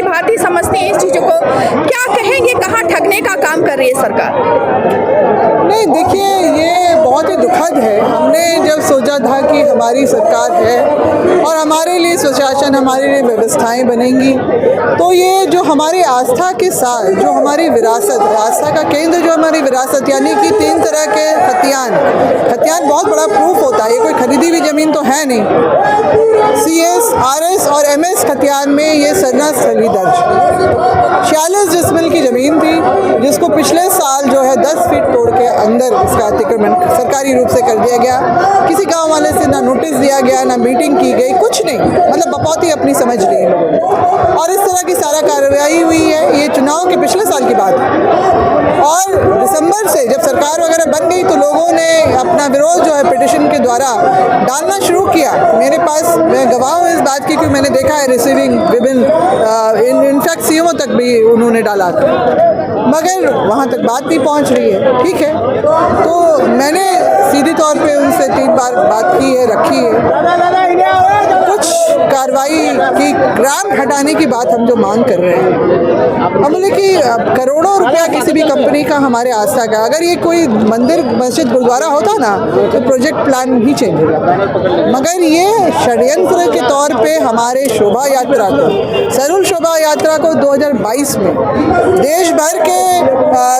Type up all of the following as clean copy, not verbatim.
भली भांति समझती हैं इस चीज़ों को, क्या कहेंगे, कहाँ ठगने का काम कर रही है सरकार? नहीं, देखिए, ये बहुत ही दुखद है। हमने जब सोचा था कि हमारी सरकार है और हमारे लिए सुशासन, हमारे लिए व्यवस्थाएं बनेंगी, तो ये जो हमारी आस्था के साथ जो हमारी विरासत, आस्था का केंद्र जो हमारी विरासत, यानी कि 3 तरह के खतियान बहुत बड़ा प्रूफ होता है, ये कोई खरीदी हुई ज़मीन तो है नहीं। CS, RS और MS खतियान में ये सरना स्थली दर्ज 46 डिसमिल की ज़मीन थी, जिसको पिछले साल जो है 10 फीट तोड़ के अंदर इसका अतिक्रमण सरकारी रूप से कर दिया गया। किसी गांव वाले से ना नोटिस दिया गया, ना मीटिंग की गई, कुछ नहीं, मतलब बपौती अपनी समझ ली और इस तरह की सारा कार्रवाई हुई है। ये चुनाव के पिछले साल की बात है और दिसंबर से जब सरकार वगैरह बन गई तो लोगों ने अपना विरोध जो है पिटिशन के द्वारा डालना शुरू किया। मेरे पास, मैं गवाह हूँ इस बात की, क्योंकि मैंने देखा है रिसीविंग विभिन्न इनफैक्ट CMO तक भी उन्होंने डाला था, मगर वहाँ तक बात नहीं पहुँच रही है। ठीक है, तो मैंने सीधी तौर पे उनसे 3 बार बात की है, रखी है। कुछ कार्रवाई की ग्राम हटाने की बात हम जो मांग कर रहे हैं, हम बोले कि करोड़ों रुपया किसी भी कंपनी का हमारे आस्था का, अगर ये कोई मंदिर, मस्जिद, गुरुद्वारा होता ना तो प्रोजेक्ट प्लान भी चेंज होगा, मगर ये षड्यंत्र के तौर पे हमारे शोभा यात्रा को, सरुल शोभा यात्रा को 2022 में देश भर के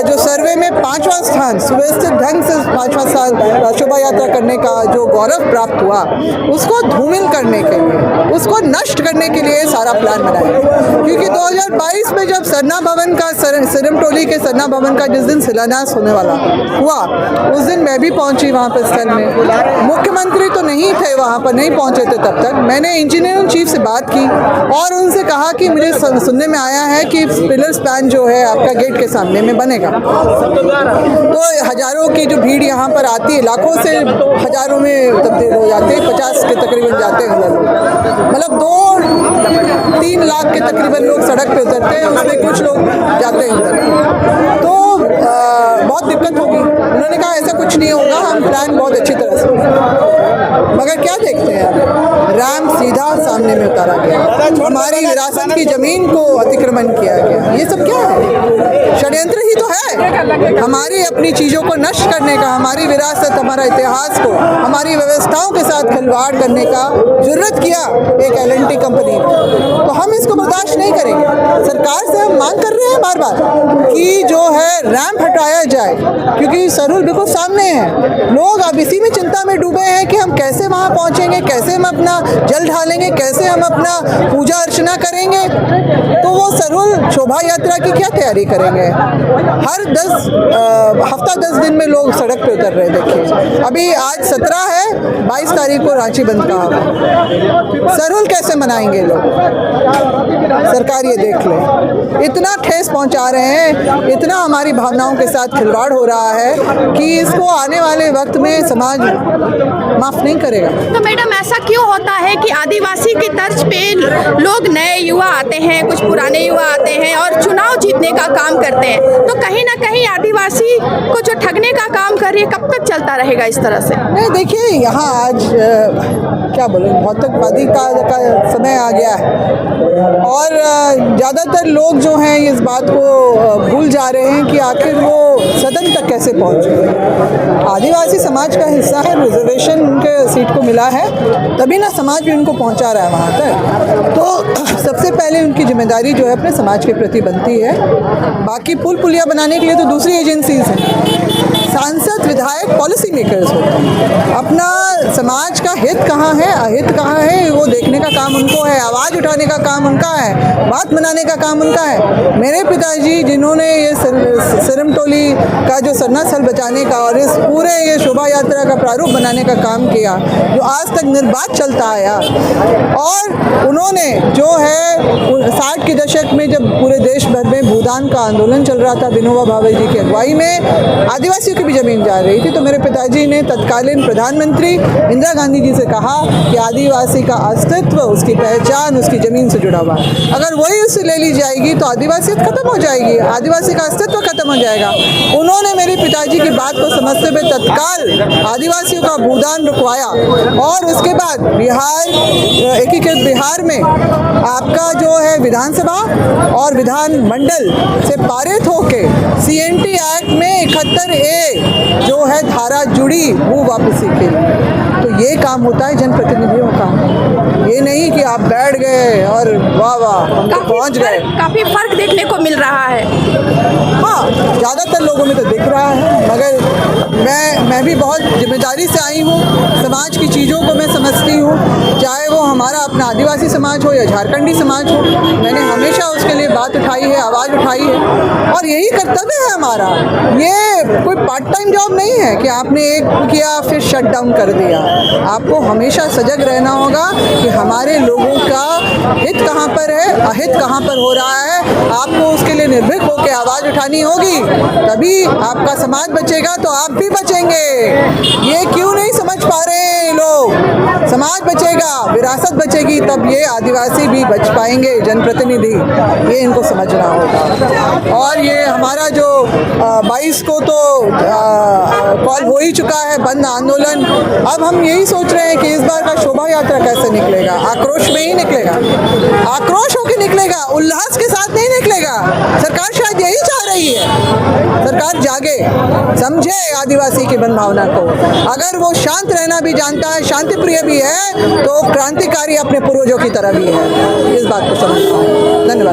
जो सर्वे में 5वां स्थान, सुव्यवस्थित ढंग से 5वां स्थान शोभा यात्रा करने का जो गौरव प्राप्त हुआ, उसको धूमिल करने के लिए, उसको नष्ट करने के लिए सारा प्लान बनाया। क्योंकि 2022 में जब सरना भवन का, सिरमटोली के सरना भवन का जिस दिन शिलान्यास होने वाला हुआ, उस दिन मैं भी पहुंची वहाँ पर स्थल में। मुख्यमंत्री तो नहीं थे वहाँ पर, नहीं पहुंचे थे तब तक। मैंने इंजीनियरिंग चीफ से बात की और उनसे कहा कि मुझे सुनने में आया है कि पिलर स्पैन जो है आपका गेट के सामने में बनेगा, तो हजारों की जो भीड़ यहाँ पर आती है, लाखों से हजारों में तब्दील हो जाते हैं, 50 के तकरीबन जाते हैं लोग, मतलब 2-3 लाख के तकरीबन लोग सड़क पे उतरते हैं, उसमें कुछ लोग जाते हैं उधर, तो बहुत दिक्कत होगी। उन्होंने कहा ऐसा कुछ नहीं होगा, हम प्लान बहुत अच्छी तरह से, मगर क्या देखते हैं, रैम सीधा सामने में उतारा गया, हमारी विरासत की जमीन को अतिक्रमण किया गया। ये सब क्या है? षड्यंत्र ही तो है, हमारी अपनी चीज़ों को नष्ट करने का, हमारी विरासत, हमारा इतिहास को, हमारी व्यवस्थाओं के साथ खिलवाड़ करने का जुर्रत किया एक LNT कंपनी ने, तो हम इसको बर्दाश्त नहीं करेंगे। सरकार से हम मांग कर रहे हैं बार बार कि जो है रैंप हटाया जाए, क्योंकि सरुल बिल्कुल सामने है। लोग अब इसी में चिंता में डूबे हैं कि हम कैसे वहाँ पहुँचेंगे, कैसे हम अपना जल ढालेंगे, कैसे हम अपना पूजा अर्चना करेंगे, तो वो सरुल शोभा यात्रा की क्या तैयारी करेंगे? हर 10 दिन में लोग सड़क पे उतर रहे हैं। देखिए, अभी आज 17 है, 22 तारीख को रांची बंद कहा, सरुल कैसे मनाएंगे लोग? सरकार ये देख ले, इतना ठेस पहुंचा रहे हैं, इतना हमारी भावनाओं के साथ खिलवाड़ हो रहा है कि इसको आने वाले वक्त में समाज माफ नहीं करेगा। तो मैडम, ऐसा क्यों होता है कि आदिवासी की तर्ज पे लोग, नए युवा आते हैं, कुछ पुराने युवा आते हैं और चुनाव जीतने का काम करते हैं, तो कहीं ना कहीं आदिवासी को जो ठगने का काम कर रही है, कब तक चलता रहेगा इस तरह से? नहीं, देखिए, यहाँ आज क्या बोलूँ, भौतिकवादी का समय आ गया है और ज़्यादातर लोग जो हैं इस बात को भूल जा रहे हैं कि आखिर वो सदन तक कैसे पहुँचे। आदिवासी समाज का हिस्सा है, रिजर्वेशन उनके सीट को मिला है, तभी ना समाज भी उनको पहुँचा रहा है वहाँ तक। तो सबसे पहले उनकी जिम्मेदारी जो है अपने समाज के प्रति बनती है। बाकी पुल पुलिया बनाने के लिए तो दूसरी एजेंसीज हैं, सांसद, विधायक, पॉलिसी मेकर्स होते हैं। अपना समाज का हित कहाँ है, अहित कहाँ है, वो देखने का काम उनको है, आवाज़ उठाने का काम उनका है, बात बनाने का काम उनका है। मेरे पिताजी जिन्होंने ये सिरमटोली का जो सरना स्थल बचाने का और इस पूरे ये शोभा यात्रा का प्रारूप बनाने का काम किया, जो आज तक निर्बाध चलता आया, और उन्होंने जो है 60 के दशक में जब पूरे देश भर में भूदान का आंदोलन चल रहा था, विनोबा भावे जी की अगुवाई में आदिवासियों की भी जमीन जा रही थी, तो मेरे पिताजी ने तत्कालीन प्रधानमंत्री इंदिरा गांधी जी से कहा कि आदिवासी का अस्तित्व, उसकी पहचान उसकी ज़मीन से जुड़ा हुआ है। अगर वही उससे ले ली जाएगी तो आदिवासियत खत्म हो जाएगी, आदिवासी का अस्तित्व खत्म हो जाएगा। उन्होंने मेरे पिताजी की बात को समझते हुए तत्काल आदिवासियों का भूदान रुकवाया और उसके बाद बिहार, एकीकृत बिहार में आपका जो है विधानसभा और विधान मंडल से पारित होके CNT एक्ट में 71A जो है धारा जुड़ी भू वापसी के लिए। तो ये काम होता है जनप्रतिनिधियों का, ये नहीं कि आप बैठ गए और वाह वाह हम तो पहुँच गए। काफी फर्क देखने को मिल रहा है। हाँ, ज़्यादातर लोगों में तो दिख रहा है, मगर मैं भी बहुत जिम्मेदारी से आई हूँ। समाज की चीज़ों को मैं समझती हूँ, चाहे वो हमारा अपना आदिवासी समाज हो या झारखंडी समाज हो। मैंने हमेशा उसके लिए बात उठाई है, आवाज़ उठाई है और यही कर्तव्य है हमारा। ये कोई पार्ट टाइम जॉब नहीं है कि आपने एक किया फिर शट डाउन कर दिया। आपको हमेशा सजग रहना होगा कि हमारे लोगों का हित कहाँ पर है, अहित कहाँ पर हो रहा है। आपको उसके लिए निर्भीक होकर आवाज़ उठानी होगी, तभी आपका समाज बचेगा तो आप भी बचेंगे। ये क्यों नहीं समझ पा रहे लोग? समाज बचेगा, विरासत बचेगी, तब ये आदिवासी भी बच पाएंगे, जनप्रतिनिधि, ये इनको समझना होगा। और ये हमारा जो 22 को तो कॉल हो ही चुका है बंद आंदोलन। अब हम यही सोच रहे हैं कि इस बार का शोभा यात्रा कैसे निकलेगा। आक्रोश में ही निकलेगा, आक्रोश होकर निकलेगा, उल्लास के साथ नहीं निकलेगा। सरकार शायद यही चाह रही है, सरकार जागे, समझे आदिवासी की मन भावना को। अगर वो शांत रहना भी जानता है, शांति प्रिय भी है, तो क्रांतिकारी अपने पूर्वजों की तरह भी है। इस बात को समझना है। धन्यवाद।